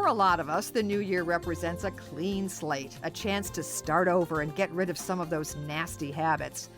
a lot of us, the new year represents a clean slate, a chance to start over and get rid of some of those nasty habits.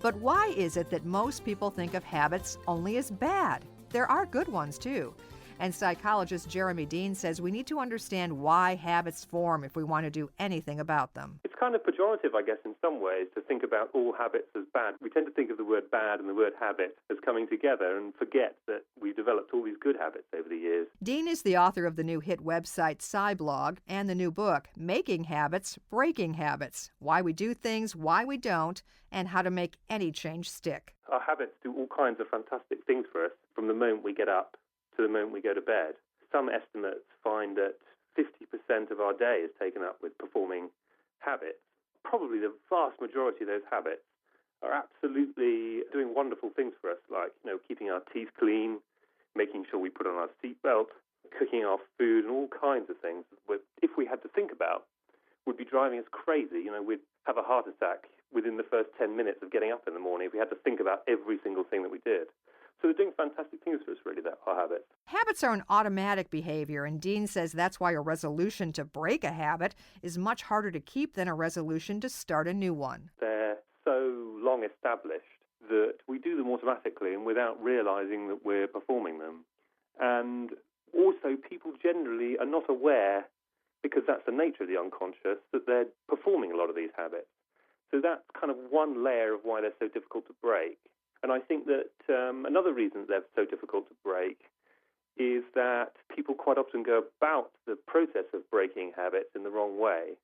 But why is it that most people think of habits only as bad? There are good ones, too. And psychologist Jeremy Dean says we need to understand why habits form if we want to do anything about them. It's kind of pejorative, I guess, in some ways, to think about all habits as bad. We tend to think of the word bad and the word habit as coming together and forget that we've developed all these good habits over the years. Dean is the author of the new hit website Psyblog and the new book, Making Habits, Breaking Habits, Why We Do Things, Why We Don't, and How to Make Any Change Stick. Our habits do all kinds of fantastic things for us from the moment we get up to the moment we go to bed. Some estimates find that 50% of our day is taken up with performing habits. Probably the vast majority of those habits are absolutely doing wonderful things for us, like, keeping our teeth clean, making sure we put on our seatbelt, cooking our food, and all kinds of things that, if we had to think about, would be driving us crazy. We'd have a heart attack within the first 10 minutes of getting up in the morning if we had to think about every single thing that we did. So they're doing fantastic things for us, really, our habits. Habits are an automatic behavior, and Dean says that's why a resolution to break a habit is much harder to keep than a resolution to start a new one. They're so long established that we do them automatically and without realizing that we're performing them. And also, people generally are not aware, because that's the nature of the unconscious, that they're performing a lot of these habits. So that's kind of one layer of why they're so difficult to break. And I think that another reason they're so difficult to break is that people quite often go about the process of breaking habits in the wrong way.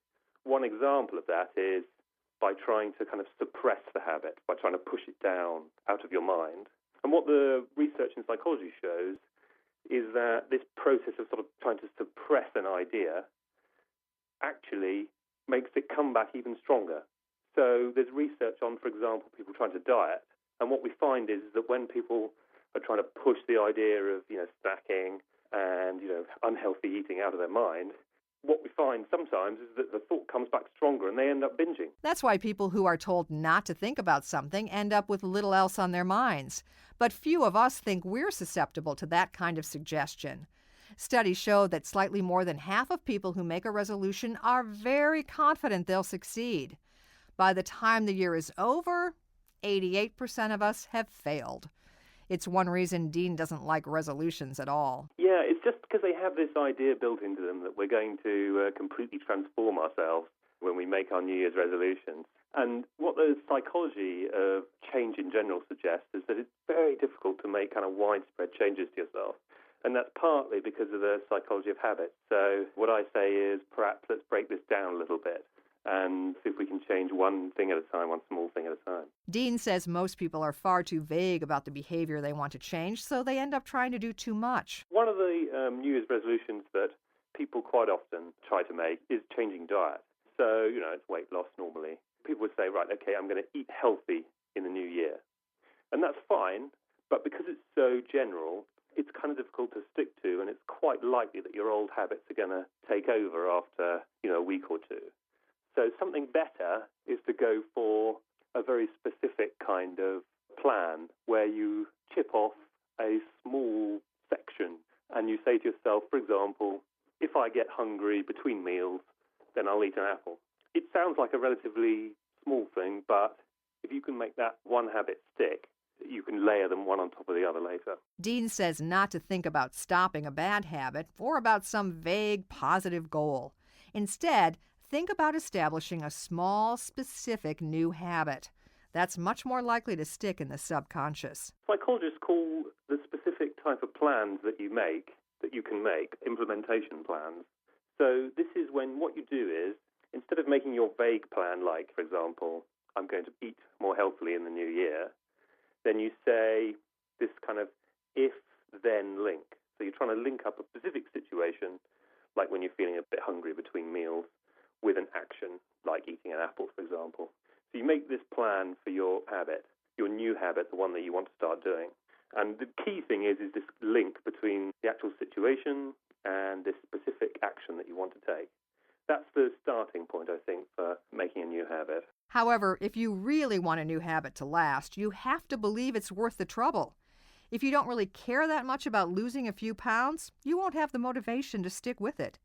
One example of that is by trying to kind of suppress the habit, by trying to push it down out of your mind. And what the research in psychology shows is that this process of sort of trying to suppress an idea actually makes it come back even stronger. So there's research on, for example, people trying to diet. And what we find is that when people are trying to push the idea of, snacking and, unhealthy eating out of their mind, what we find sometimes is that the thought comes back stronger and they end up binging. That's why people who are told not to think about something end up with little else on their minds. But few of us think we're susceptible to that kind of suggestion. Studies show that slightly more than half of people who make a resolution are very confident they'll succeed. By the time the year is over, 88% of us have failed. It's one reason Dean doesn't like resolutions at all. Yeah, it's just because they have this idea built into them that we're going to completely transform ourselves when we make our New Year's resolutions. And what the psychology of change in general suggests is that it's very difficult to make kind of widespread changes to yourself. And that's partly because of the psychology of habit. So what I say is perhaps let's break this down a little bit and see if we can change one thing at a time, one small thing at a time. Dean says most people are far too vague about the behavior they want to change, so they end up trying to do too much. One of the New Year's resolutions that people quite often try to make is changing diet. So, it's weight loss normally. People would say, right, okay, I'm going to eat healthy in the new year. And that's fine, but because it's so general, it's kind of difficult to stick to, and it's quite likely that your old habits are going to take over after, a week or two. So something better is to go for a very specific kind of plan where you chip off a small section and you say to yourself, for example, if I get hungry between meals, then I'll eat an apple. It sounds like a relatively small thing, but if you can make that one habit stick, you can layer them one on top of the other later. Dean says not to think about stopping a bad habit or about some vague positive goal. Instead, think about establishing a small, specific new habit. That's much more likely to stick in the subconscious. Psychologists call the specific type of plans that you can make, implementation plans. So this is when what you do is, instead of making your vague plan, like, for example, I'm going to eat more healthily in the new year, then you say this kind of if-then link. So you're trying to link up a specific situation, like when you're feeling a bit hungry between meals, with an action, like eating an apple, for example. So you make this plan for your habit, your new habit, the one that you want to start doing. And the key thing is this link between the actual situation and this specific action that you want to take. That's the starting point, I think, for making a new habit. However, if you really want a new habit to last, you have to believe it's worth the trouble. If you don't really care that much about losing a few pounds, you won't have the motivation to stick with it.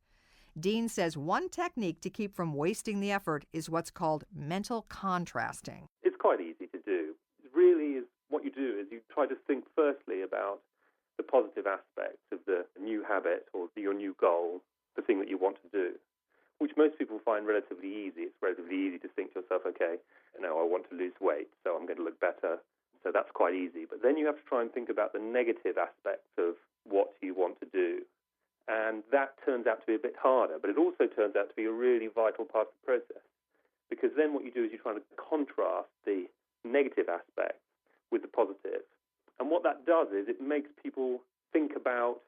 Dean says one technique to keep from wasting the effort is what's called mental contrasting. It's quite easy to do. Really, is what you do is you try to think firstly about the positive aspects of the new habit or your new goal, the thing that you want to do, which most people find relatively easy. It's relatively easy to think to yourself, okay, I want to lose weight, so I'm going to look better. So that's quite easy. But then you have to try and think about the negative aspects of what you want to do. And that turns out to be a bit harder, but it also turns out to be a really vital part of the process. Because then what you do is you try to contrast the negative aspects with the positive. And what that does is it makes people think about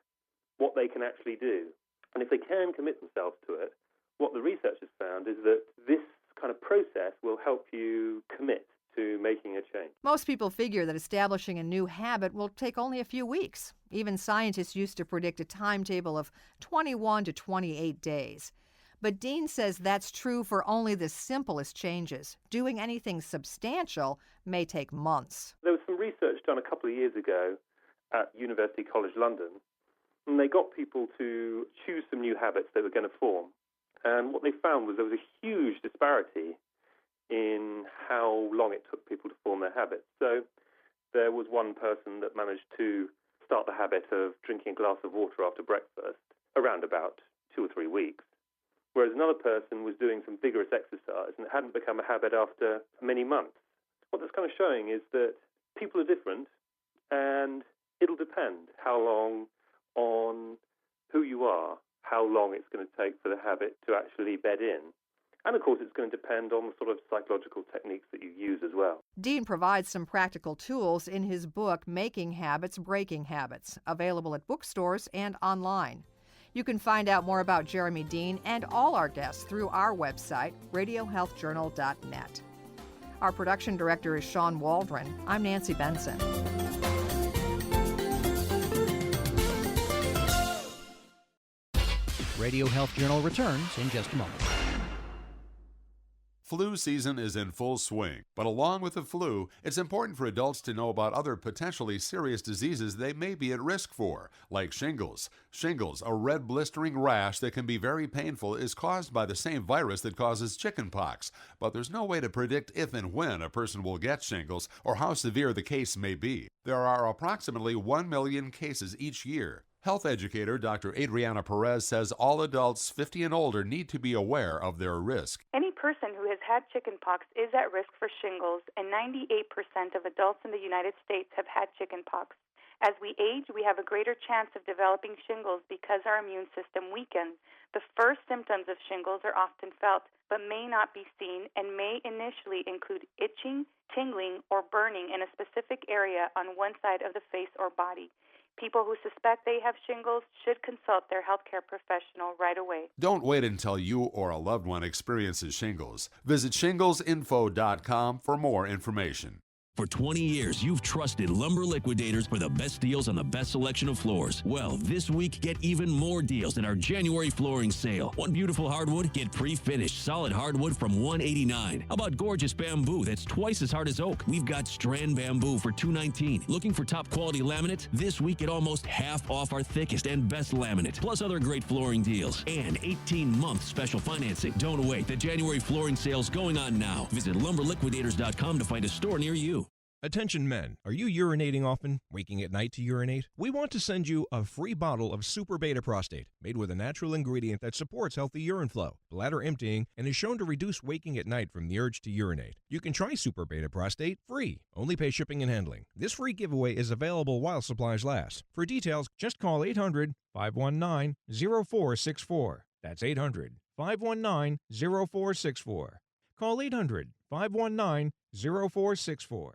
what they can actually do. And if they can commit themselves to it, what the research has found is that this kind of process will help you commit to making a change. Most people figure that establishing a new habit will take only a few weeks. Even scientists used to predict a timetable of 21 to 28 days. But Dean says that's true for only the simplest changes. Doing anything substantial may take months. There was some research done a couple of years ago at University College London, and they got people to choose some new habits they were going to form. And what they found was there was a huge disparity in how long it took people to form their habits. So there was one person that managed to start the habit of drinking a glass of water after breakfast around about 2 or 3 weeks, whereas another person was doing some vigorous exercise and it hadn't become a habit after many months. What that's kind of showing is that people are different, and it'll depend how long on who you are, how long it's going to take for the habit to actually bed in. And, of course, it's going to depend on the sort of psychological techniques that you use as well. Dean provides some practical tools in his book, Making Habits, Breaking Habits, available at bookstores and online. You can find out more about Jeremy Dean and all our guests through our website, radiohealthjournal.net. Our production director is Sean Waldron. I'm Nancy Benson. Radio Health Journal returns in just a moment. Flu season is in full swing, but along with the flu, it's important for adults to know about other potentially serious diseases they may be at risk for, like shingles. Shingles, a red blistering rash that can be very painful, is caused by the same virus that causes chickenpox, but there's no way to predict if and when a person will get shingles or how severe the case may be. There are approximately 1 million cases each year. Health educator Dr. Adriana Perez says all adults 50 and older need to be aware of their risk. Any person who has had chickenpox is at risk for shingles, and 98% of adults in the United States have had chickenpox. As we age, we have a greater chance of developing shingles because our immune system weakens. The first symptoms of shingles are often felt, but may not be seen and may initially include itching, tingling, or burning in a specific area on one side of the face or body. People who suspect they have shingles should consult their healthcare professional right away. Don't wait until you or a loved one experiences shingles. Visit shinglesinfo.com for more information. For 20 years, you've trusted Lumber Liquidators for the best deals on the best selection of floors. Well, this week, get even more deals in our January flooring sale. One beautiful hardwood, get pre-finished solid hardwood from $189. How about gorgeous bamboo that's twice as hard as oak? We've got strand bamboo for $219. Looking for top quality laminate? This week, get almost half off our thickest and best laminate, plus other great flooring deals. And 18-month special financing. Don't wait. The January flooring sale's going on now. Visit lumberliquidators.com to find a store near you. Attention men, are you urinating often, waking at night to urinate? We want to send you a free bottle of Super Beta Prostate, made with a natural ingredient that supports healthy urine flow, bladder emptying, and is shown to reduce waking at night from the urge to urinate. You can try Super Beta Prostate free. Only pay shipping and handling. This free giveaway is available while supplies last. For details, just call 800-519-0464. That's 800-519-0464. Call 800-519-0464.